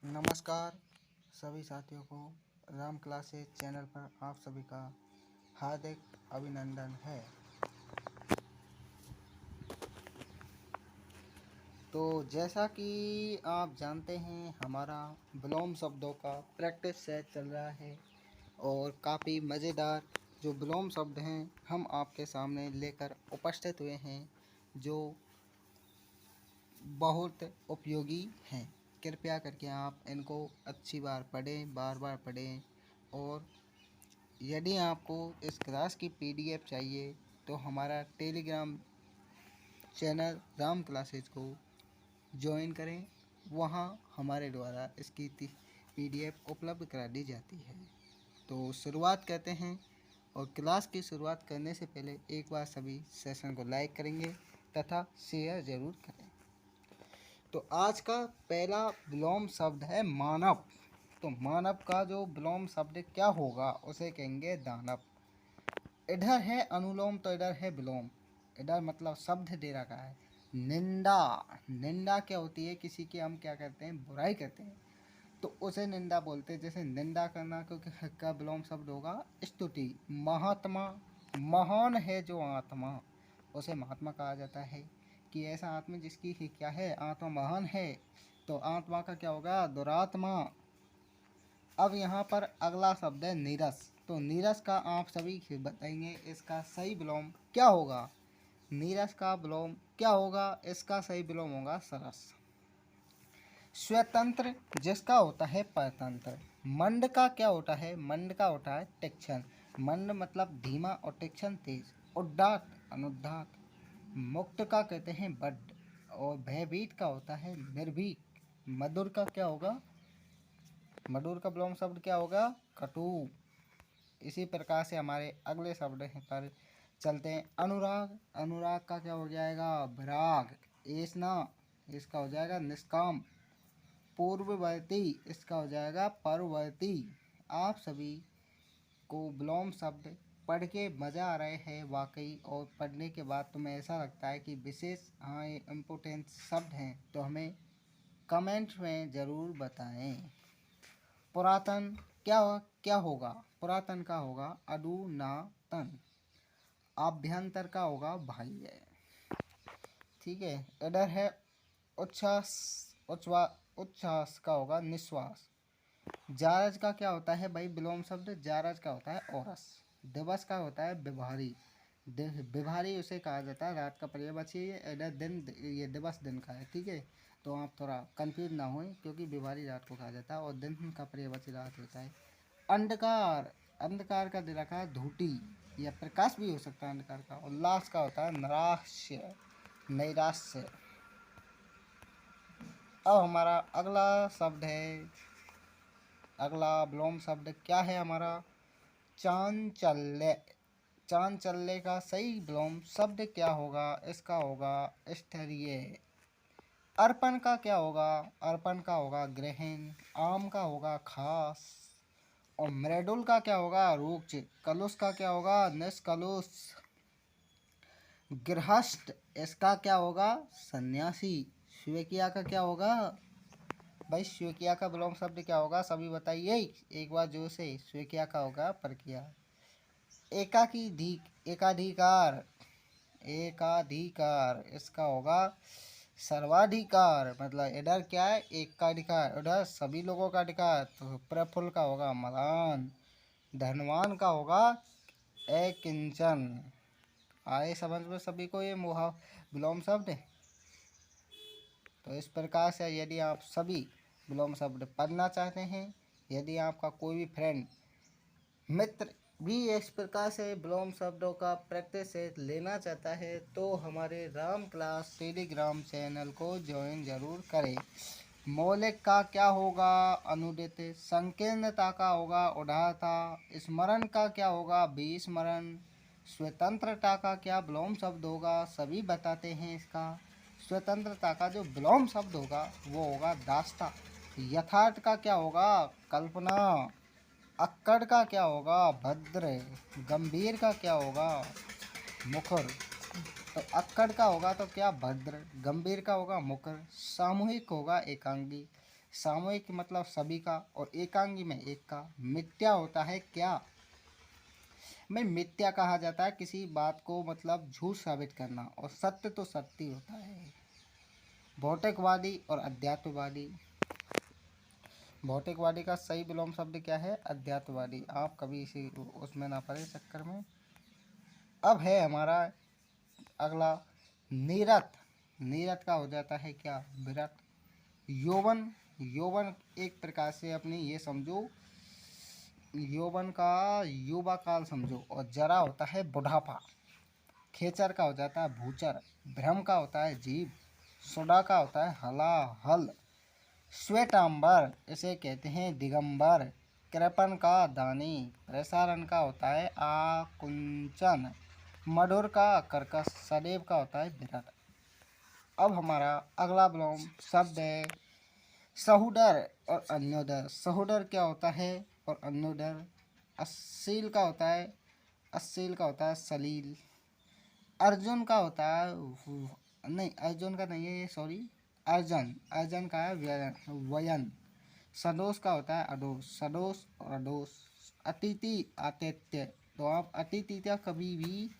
नमस्कार सभी साथियों को राम क्लासेस चैनल पर आप सभी का हार्दिक अभिनंदन है। तो जैसा कि आप जानते हैं हमारा विलोम शब्दों का प्रैक्टिस सेट चल रहा है और काफ़ी मज़ेदार जो विलोम शब्द हैं हम आपके सामने लेकर उपस्थित हुए हैं जो बहुत उपयोगी हैं। कृपया करके आप इनको अच्छी बार पढ़ें, बार बार पढ़ें और यदि आपको इस क्लास की पीडीएफ चाहिए तो हमारा टेलीग्राम चैनल राम क्लासेस को ज्वाइन करें। वहाँ हमारे द्वारा इसकी पीडीएफ उपलब्ध करा दी जाती है। तो शुरुआत करते हैं और क्लास की शुरुआत करने से पहले एक बार सभी सेशन को लाइक करेंगे तथा शेयर ज़रूर करें। तो आज का पहला विलोम शब्द है मानव। तो मानव का जो विलोम शब्द क्या होगा उसे कहेंगे दानव। इधर है अनुलोम तो इधर है विलोम। इधर मतलब शब्द दे रखा है निंदा। निंदा क्या होती है? किसी की हम क्या करते हैं? बुराई करते हैं तो उसे निंदा बोलते हैं। जैसे निंदा करना क्योंकि का विलोम शब्द होगा स्तुति। महात्मा, महान है जो आत्मा उसे महात्मा कहा जाता है कि ऐसा आत्मा जिसकी क्या है? आत्मा महान है। तो आत्मा का क्या होगा? दुरात्मा। अब यहाँ पर अगला शब्द है नीरस। तो नीरस का आप सभी बताएंगे इसका सही विलोम क्या होगा? नीरस का विलोम क्या होगा? इसका सही विलोम होगा सरस। स्वतंत्र जिसका होता है परतंत्र। मंद का क्या होता है? मंद का होता है तीक्ष्ण। मंद मतलब धीमा और तीक्ष्ण तेज। उदात्त अनुदात। मुक्त का कहते हैं बद्ध और भयभीत का होता है निर्भीक। मधुर का क्या होगा? मधुर का विलोम शब्द क्या होगा? कटु। इसी प्रकार से हमारे अगले शब्द पर चलते हैं। अनुराग। अनुराग का क्या हो जाएगा? विराग। ऐसना इसका हो जाएगा निष्काम। पूर्ववर्ती इसका हो जाएगा परवर्ती। आप सभी को विलोम शब्द पढ़ के मज़ा आ रहे हैं वाकई, और पढ़ने के बाद तुम्हें ऐसा लगता है कि विशेष हाँ ये इम्पोर्टेंट शब्द हैं तो हमें कमेंट में ज़रूर बताएं। पुरातन क्या होगा? पुरातन का होगा अधुनातन। आभ्यंतर का होगा बाह्य। ठीक है। इधर है उच्छ्वास। उच्छ्वास का होगा निश्वास। जारज का क्या होता है भाई विलोम शब्द? जारज का होता है औरस। दिवस का होता है विभारी। विभारी उसे कहा जाता है रात का पर्यायवाची है। इधर दिन ये दिवस दिन का है। ठीक है। तो आप थोड़ा कंफ्यूज ना हों क्योंकि विभारी रात को कहा जाता है और दिन का पर्यायवाची रात होता है। अंधकार। अंधकार का दे रखा है धूटी या प्रकाश भी हो सकता है अंधकार का। उल्लास का होता है नराश्य नैराश्य। अब हमारा अगला शब्द है, अगला विलोम शब्द क्या है हमारा? चांचल्य। चांचल्य का सही विलोम शब्द क्या होगा? इसका होगा स्थैर्य। अर्पण का क्या होगा? अर्पण का होगा ग्रहण। आम का होगा खास और मृदुल का क्या होगा? रुक्ष। कलुष का क्या होगा? निष्कलुष। गृहस्थ इसका क्या होगा? सन्यासी। स्वेकिया का क्या होगा? भाई स्वेकिया का विलोम शब्द क्या होगा? सभी बताइए एक बार जोर से। स्वेकिया का होगा परकिया। एकाधिकार। एकाधिकार इसका होगा सर्वाधिकार। मतलब इधर क्या है? एक का अधिकार, उधर सभी लोगों का अधिकार। तो प्रफुल्ल का होगा मलान। धनवान का होगा अकिंचन। आए समझ में सभी को ये विलोम शब्द? तो इस प्रकार से यदि आप सभी विलोम शब्द पढ़ना चाहते हैं, यदि आपका कोई भी फ्रेंड मित्र भी इस प्रकार से विलोम शब्दों का प्रैक्टिस लेना चाहता है तो हमारे राम क्लास टेलीग्राम चैनल को ज्वाइन जरूर करें। मौलिक का क्या होगा? अनुदित। संकीर्णता का होगा उदारता। स्मरण का क्या होगा? विस्मरण। स्वतंत्रता का क्या विलोम शब्द होगा? सभी बताते हैं इसका। स्वतंत्रता का जो विलोम शब्द होगा वो होगा दास्ता। यथार्थ का क्या होगा? कल्पना। अक्कड़ का क्या होगा? भद्र। गंभीर का क्या होगा? मुखर। तो अक्कड़ का होगा तो क्या? भद्र। गंभीर का होगा मुखर। सामूहिक होगा एकांगी। सामूहिक मतलब सभी का, और एकांगी में एक का। मिथ्या होता है क्या? में मिथ्या कहा जाता है किसी बात को मतलब झूठ साबित करना, और सत्य तो सत्य ही होता है। भौतिकवादी और अध्यात्मवादी। भौतिकवादी का सही विलोम शब्द क्या है? अध्यात्मवादी। आप कभी इसी उसमें ना पड़े चक्कर में। अब है हमारा अगला नीरत। नीरत का हो जाता है क्या? विरत। यौवन। यौवन एक प्रकार से अपनी ये समझो, यौवन का युवा काल समझो, और जरा होता है बुढ़ापा। खेचर का हो जाता है भूचर। भ्रम का होता है जीव। सुडा का होता है हलाहल। श्वेतांबर इसे कहते हैं दिगंबर। कृपण का दानी। प्रसारण का होता है आकुंचन। मधुर का कर्कश। सदैव का होता है विरत। अब हमारा अगला विलोम शब्द है सहोदर और अन्योदर। सहोदर क्या होता है और अन्योदर? अश्लील का होता है, अश्लील का होता है सलील। अर्जुन का होता है नहीं, अर्जुन का नहीं है ये, सॉरी, अर्जन। अर्जन का है वयन। सदोष का होता है अडोष। सदोष और अडोष। अतिथि आतिथ्य। तो आप अतिथि कभी भी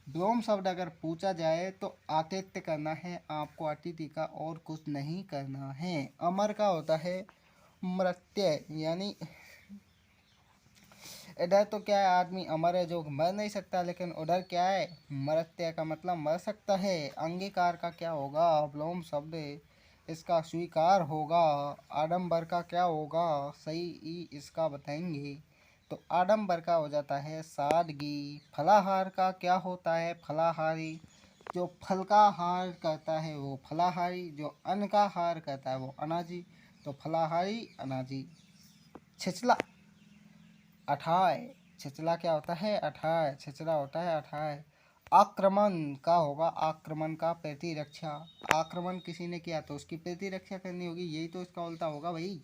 विलोम शब्द अगर पूछा जाए तो आतिथ्य करना है आपको, अतिथि का और कुछ नहीं करना है। अमर का होता है मृत्यु, यानी इधर तो क्या है, आदमी अमर है जो मर नहीं सकता, लेकिन उधर क्या है, मृत्यु का मतलब मर सकता है। अंगीकार का क्या होगा? विलोम शब्द इसका स्वीकार होगा। आडंबर का क्या होगा? सही इसका बताएंगे। तो आडंबर का हो जाता है सादगी। फलाहार का क्या होता है? फलाहारी। जो फल का हार करता है वो फलाहारी, जो अन्न का हार करता है वो अनाजी। तो फलाहारी अनाजी। छिछला अठाय। छिछला क्या होता है? अठाय। छिछला होता है अठाय। आक्रमण का होगा, आक्रमण का प्रतिरक्षा। आक्रमण किसी ने किया तो उसकी प्रतिरक्षा करनी होगी, यही तो इसका उल्टा होगा भाई।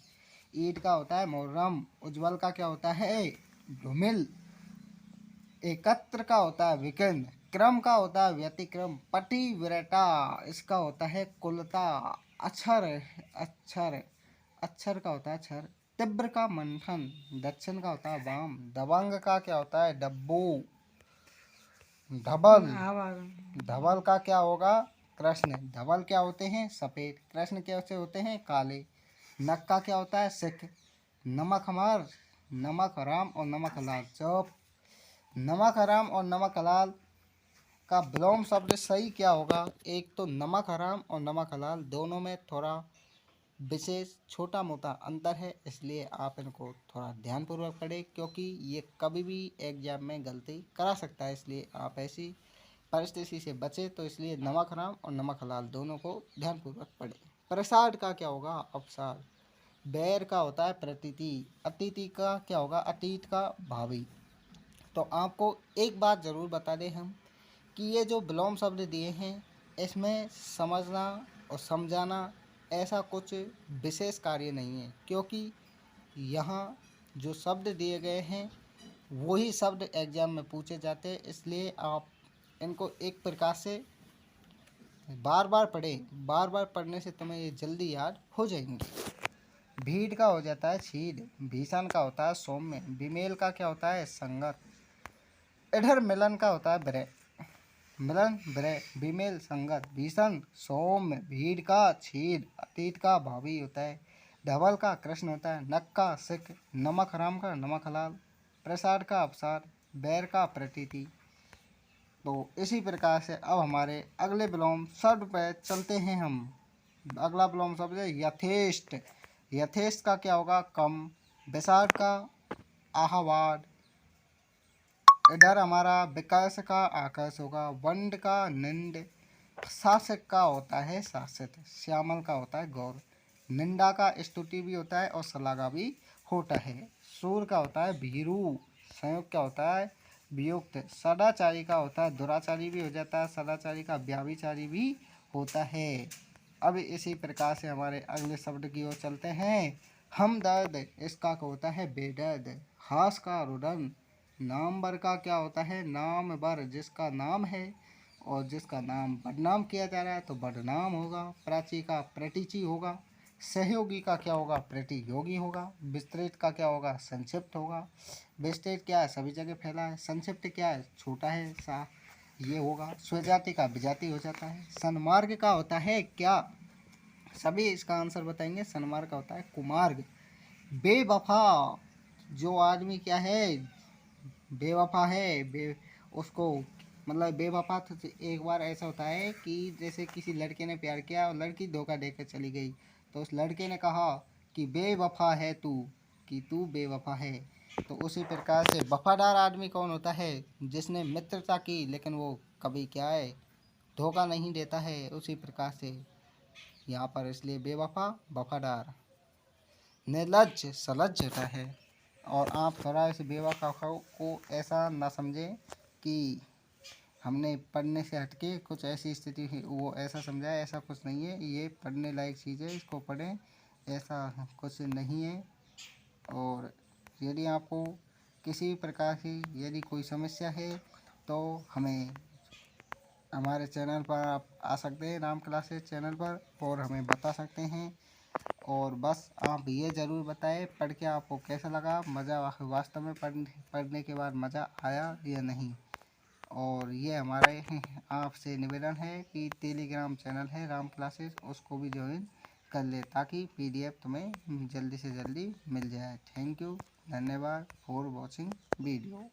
ईद का होता है मुहर्रम। उज्ज्वल का क्या होता है? धूमिल। एकत्र का होता है विकर्ण। क्रम का होता है व्यतिक्रम। पतिव्रता इसका होता है कुलता। अक्षर, अक्षर, अक्षर का होता है क्षर। तीव्र का मंथन। दक्षिण का होता है वाम। दबंग का क्या होता है? डब्बू। धवल। धवल का क्या होगा? कृष्ण। धवल क्या होते हैं? सफेद। कृष्ण कैसे होते हैं? काले। नक का क्या होता है? सिख। नमक हमार, नमक हराम और नमक हलाल। चुप। नमक हराम और नमक हलाल का विलोम शब्द सही क्या होगा? एक तो नमक हराम और नमक हलाल दोनों में थोड़ा विशेष छोटा मोटा अंतर है, इसलिए आप इनको थोड़ा ध्यानपूर्वक पढ़ें, क्योंकि ये कभी भी एग्जाम में गलती करा सकता है, इसलिए आप ऐसी परिस्थिति से बचें। तो इसलिए नमक हराम और नमक हलाल दोनों को ध्यानपूर्वक पढ़ें। प्रसाद का क्या होगा? अवसाद। बैर का होता है प्रतीति। अतिथि का क्या होगा? अतीत का भावी। तो आपको एक बात ज़रूर बता दें हम कि ये जो विलोम शब्द दिए हैं इसमें समझना और समझाना ऐसा कुछ विशेष कार्य नहीं है, क्योंकि यहाँ जो शब्द दिए गए हैं वही शब्द एग्जाम में पूछे जाते हैं, इसलिए आप इनको एक प्रकार से बार बार पढ़ें। बार बार पढ़ने से तुम्हें ये जल्दी याद हो जाएंगे। भीड़ का हो जाता है छीद। भीषण का होता है सौम्य। विमेल का क्या होता है? संगत। इधर मिलन का होता है विरह। मिलन विरह। विमेल संगत। भीषण सौम्य। भीड़ का छीद। अतीत का भावी होता है। धवल का कृष्ण होता है। नक का सिख। नमक हराम का नमक हलाल। प्रसाद का अवसाद। बैर का प्रतीति। तो इसी प्रकार से अब हमारे अगले विलोम शब्द पर चलते हैं हम। अगला विलोम शब्द है यथेष्ट। यथेष्ट का क्या होगा? कम। विषाद का आहावाद। इधर हमारा विकर्ष का आकर्ष होगा। वंड का निंद। शासक का होता है शासित। श्यामल का होता है गौर। निंदा का स्तुति भी होता है और शलाघा भी होता है। सूर का होता है भीरू। संयुक्त क्या होता है? वियुक्त। सदाचारी का होता है दुराचारी भी हो जाता है, सदाचारी का व्याभिचारी भी होता है। अब इसी प्रकार से हमारे अगले शब्द की ओर चलते हैं। हमदर्द इसका होता है बेदर्द। हास का रुदन। नामवर का क्या होता है? नामवर जिसका नाम है और जिसका नाम बदनाम किया जा रहा है तो बदनाम होगा। प्राची का प्रतीची होगा। सहयोगी का क्या होगा, प्रतियोगी होगा। विस्तृत का क्या होगा, संक्षिप्त होगा। विस्तृत क्या है, सभी जगह फैला है। संक्षिप्त क्या है, छोटा है, सा ये होगा। स्वजाति का विजाति हो जाता है। सन्मार्ग का होता है क्या, सभी इसका आंसर बताएंगे। सन्मार्ग का होता है कुमार्ग। बेवफा, जो आदमी क्या है, बेवफा है, उसको मतलब बेवफा तो एक बार ऐसा होता है कि जैसे किसी लड़के ने प्यार किया और लड़की धोखा देकर चली गई, तो उस लड़के ने कहा कि बेवफा है तू, कि तू बेवफा है। तो उसी प्रकार से वफादार आदमी कौन होता है, जिसने मित्रता की लेकिन वो कभी क्या है, धोखा नहीं देता है। उसी प्रकार से यहाँ पर इसलिए बेवफा वफादार। निर्लज्ज सलज्ज होता है। और आप थोड़ा इस बेवफा को ऐसा ना समझें कि हमने पढ़ने से हटके कुछ ऐसी स्थिति है वो ऐसा समझा है, ऐसा कुछ नहीं है। ये पढ़ने लायक चीज़ है, इसको पढ़ें, ऐसा कुछ नहीं है। और यदि आपको किसी भी प्रकार की यदि कोई समस्या है तो हमें हमारे चैनल पर आप आ सकते हैं, राम क्लासेस चैनल पर, और हमें बता सकते हैं। और बस आप ये ज़रूर बताएं पढ़ के आपको कैसा लगा, मज़ा वास्तव में पढ़ने के बाद मज़ा आया या नहीं। और ये हमारे आपसे निवेदन है कि टेलीग्राम चैनल है राम क्लासेस, उसको भी ज्वाइन कर ले ताकि पीडीएफ तुम्हें जल्दी से जल्दी मिल जाए। थैंक यू, धन्यवाद फॉर वॉचिंग वीडियो।